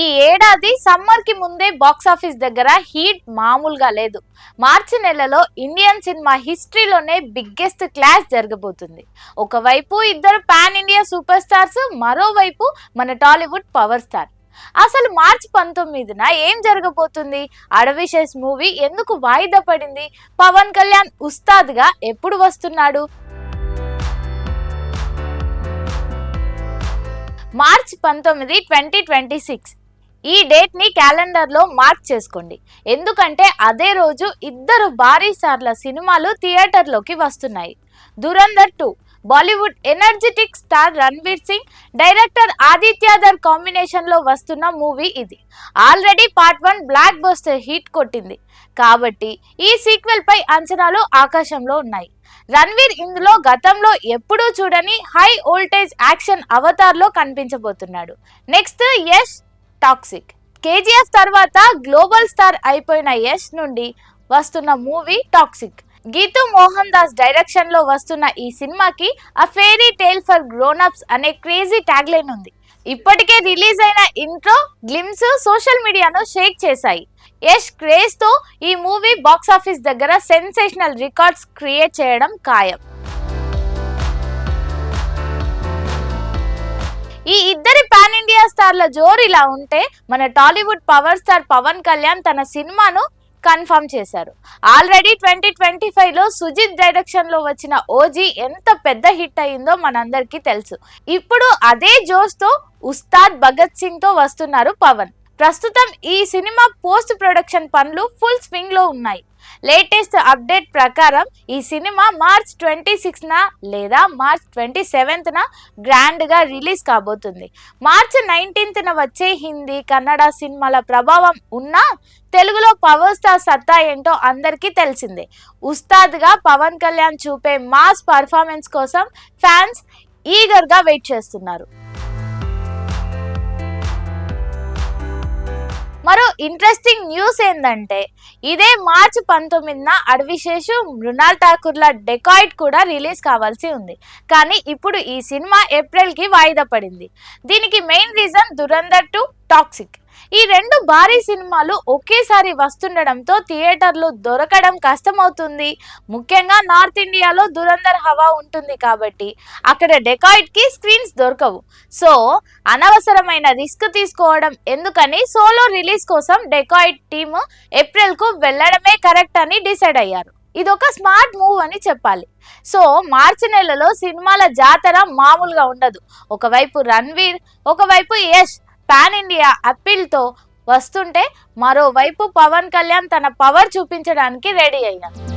ఈ ఏడాది సమ్మర్ కి ముందే బాక్సాఫీస్ దగ్గర హీట్ మామూలుగా లేదు. మార్చి నెలలో ఇండియన్ సినిమా హిస్టరీలోనే బిగ్గెస్ట్ క్లాష్ జరగబోతుంది. ఒకవైపు ఇద్దరు పాన్ ఇండియా సూపర్ స్టార్స్, మరోవైపు మన టాలీవుడ్ పవర్ స్టార్. అసలు మార్చి 19న ఏం జరగబోతుంది? అడవిశేష్ మూవీ ఎందుకు వాయిదా పడింది? పవన్ కళ్యాణ్ ఉస్తాద్ గా ఎప్పుడు వస్తున్నాడు? మార్చి 19, 2026 ఈ డేట్ ని క్యాలెండర్ లో మార్క్ చేసుకోండి. ఎందుకంటే అదే రోజు ఇద్దరు భారీ స్టార్ల సినిమాలు థియేటర్లోకి వస్తున్నాయి. Dhurandhar 2 Bollywood energetic star Ranveer Singh, director Aditya Dhar combination లో వస్తున్న మూవీ ఇది. Already part 1 blockbuster hit కొట్టింది కాబట్టి ఈ సీక్వెల్ పై అంచనాలు ఆకాశంలో ఉన్నాయి. రణ్వీర్ ఇందులో గతంలో ఎప్పుడూ చూడని హై వోల్టేజ్ యాక్షన్ అవతార్ లో కనిపించబోతున్నాడు. Next Yash Toxic. కేజీఎఫ్ తర్వాత గ్లోబల్ స్టార్ అయిపోయిన యష్ నుండి వస్తున్న movie Toxic. Geetu Mohan Das direction లో వస్తున్న ఈ సినిమాకి a fairy tale for grown ups అనే క్రేజీ ట్యాగ్ లైన్ ఉంది. ఇప్పటికే రిలీజ్ అయిన ఇంట్రో గ్లిమ్స్ సోషల్ మీడియాను షేక్ చేశాయి. యష్ క్రేజ్ తో ఈ మూవీ బాక్సాఫీస్ దగ్గర సెన్సేషనల్ రికార్డ్స్ క్రియేట్ చేయడం ఖాయం. ఈ ఇద్దరి పాన్ ఇండియా స్టార్ల జోరు ఇలా ఉంటే, మన టాలీవుడ్ పవర్ స్టార్ పవన్ కళ్యాణ్ తన సినిమాను కన్ఫర్మ్ చేశారు. ఆల్రెడీ 2025లో సుజిత్ డైరెక్షన్ లో వచ్చిన ఓజీ ఎంత పెద్ద హిట్ అయిందో మనందరికీ తెలుసు. ఇప్పుడు అదే జోష్ తో ఉస్తాద్ భగత్ సింగ్ తో వస్తున్నారు పవన్. ప్రస్తుతం ఈ సినిమా పోస్ట్ ప్రొడక్షన్ పనులు ఫుల్ స్వింగ్ లో ఉన్నాయి. లేటెస్ట్ అప్డేట్ ప్రకారం ఈ సినిమా మార్చ్ 26న లేదా మార్చ్ 27న గ్రాండ్ గా రిలీజ్ కాబోతుంది. మార్చ్ 19న వచ్చే హిందీ, కన్నడ సినిమాల ప్రభావం ఉన్నా తెలుగులో పవర్ స్టార్ సత్తా ఏంటో అందరికీ తెలిసిందే. ఉస్తాద్ గా పవన్ కళ్యాణ్ చూపే మాస్ పర్ఫార్మెన్స్ కోసం ఫ్యాన్స్ ఈగర్ గా వెయిట్ చేస్తున్నారు. మరో ఇంట్రెస్టింగ్ న్యూస్ ఏంటంటే, ఇదే మార్చి 19న అడవిశేష్, మృణాల్ ఠాకూర్ల డెకాయిడ్ కూడా రిలీజ్ కావాల్సి ఉంది. కానీ ఇప్పుడు ఈ సినిమా ఏప్రిల్కి వాయిదా పడింది. దీనికి మెయిన్ రీజన్ దురంధర్ 2 టాక్సిక్. ఈ రెండు భారీ సినిమాలు ఒకేసారి వస్తుండడంతో థియేటర్లు దొరకడం కష్టమవుతుంది. ముఖ్యంగా నార్త్ ఇండియాలో దురంధర్ హవా ఉంటుంది కాబట్టి అక్కడ డెకాయిడ్ కి స్క్రీన్స్ దొరకవు. సో అనవసరమైన రిస్క్ తీసుకోవడం ఎందుకని సోలో రిలీజ్ కోసం డెకాయిడ్ టీమ్ ఏప్రిల్ కు వెళ్లడమే కరెక్ట్ అని డిసైడ్ అయ్యారు. ఇదొక స్మార్ట్ మూవ్ అని చెప్పాలి. సో మార్చి నెలలో సినిమాల జాతర మామూలుగా ఉండదు. ఒకవైపు రణ్వీర్, ఒకవైపు యష్ పాన్ ఇండియా అప్పీల్ తో వస్తుంటే, మరోవైపు పవన్ కళ్యాణ్ తన పవర్ చూపించడానికి రెడీ అయ్యారు.